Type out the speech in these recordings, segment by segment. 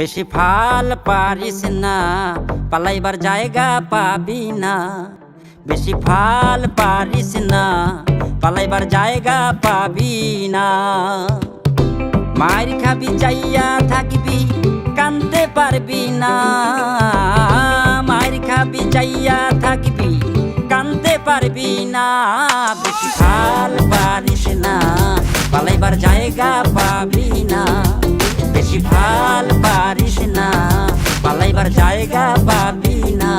বেশি ফাল পারিস না, পালাইবার জায়গা পাবি না। বেশি ফাল পারিস না, পালাইবার জায়গা পাবি না। মার খাবি চাইয়া থাকবি, কানতে পারবি না। মার খাবি চাইয়া থাকবি, কানতে পারবি না। বেশি ফাল পারিস না, পালাইবার জায়গা পাবি না। বেশি ফাল পারিস না, পালাইবার জায়গা পাবি না।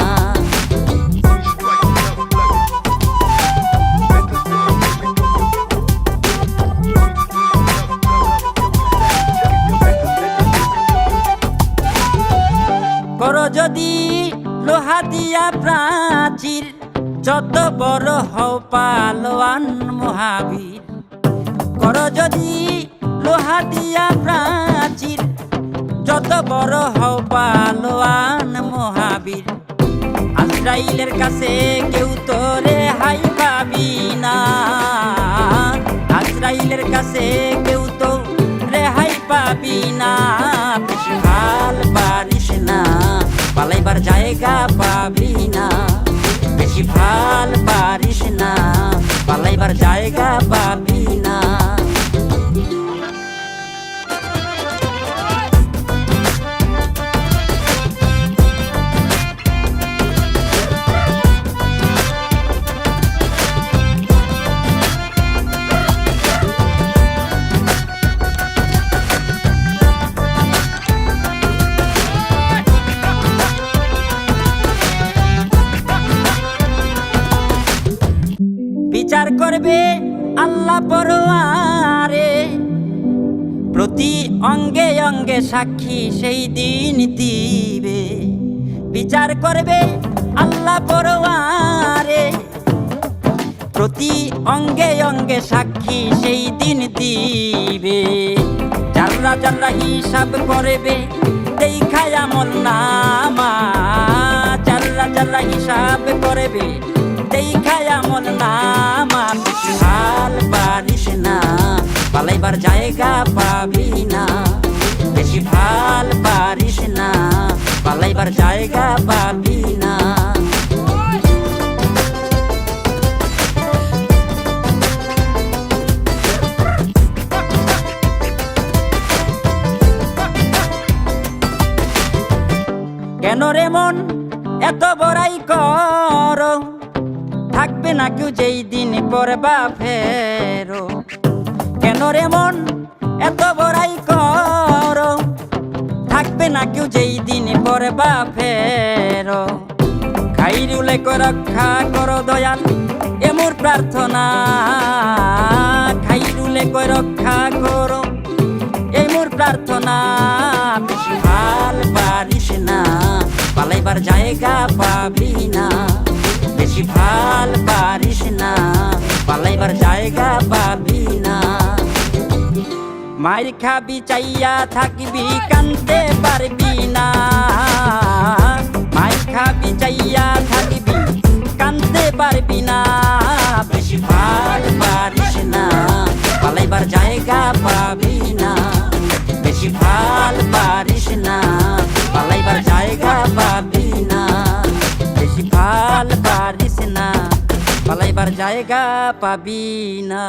করো যদি লোহা দিয়া প্রাচীর, যত বড় হও পালোয়ান মহাবীর। করো যদি লোহা দিয়া প্রাচীর, যত বড় হও পালোয়ান মহাবীর। আজরাইলের কাছে কেউ তো রেহাই পাবি না। আজরাইলের কাছে কেউ তো রেহাই পাবি না। বেশি ফাল পারিস না, পালাইবার জায়গা পাবি না। বেশি ফাল পারিস না, পালাইবার জায়গা পাবি না। বিচার করবে আল্লাহ পরোয়ারে, প্রতি অঙ্গে অঙ্গে সাক্ষী সেই দিন দিবে। বিচার করবে আল্লাহ পরোয়ারে, প্রতি অঙ্গে অঙ্গে সাক্ষী সেই দিন দিবে। যারা যারা হিসাব করবে দেখায় আমল নামা। যারা যারা হিসাব করবে দেখায় আমল নামা। বেশি ফাল পারিস না, পালাইবার জায়গা পাবি না। বেশি ফাল পারিস না, পালাইবার জায়গা পাবি না। কেন রে মন এত বড়াই করো, থাকবে না কেউ যেই দিন পরবা ফেরো। কেন রে মন এত বড়াই করো, থাকবে না কেউ যেই দিন পরবা ফেরো। খাইরুলে রক্ষা করো দয়াল, এ মোর প্রার্থনা। খাইরুলে রক্ষা করো, এই মোর প্রার্থনা। বেশি ফাল পারিস না, পালাইবার জায়গা পাবি না। বেশি ফাল পারিস না, পালাইবার জায়গা পাবি না। মার খাবি চাইয়া থাকবি, কানতে পারবি না। মার খাবি চাইয়া থাকবি, কানতে পারবি না। বেশি ফাল পারিস না, পালাইবার জায়গা পাবি না। বেশি ফাল পারিস না, পালাইবার জায়গা পাবি না। বেশি ফাল পারিস না, পালাইবার জায়গা পাবি না।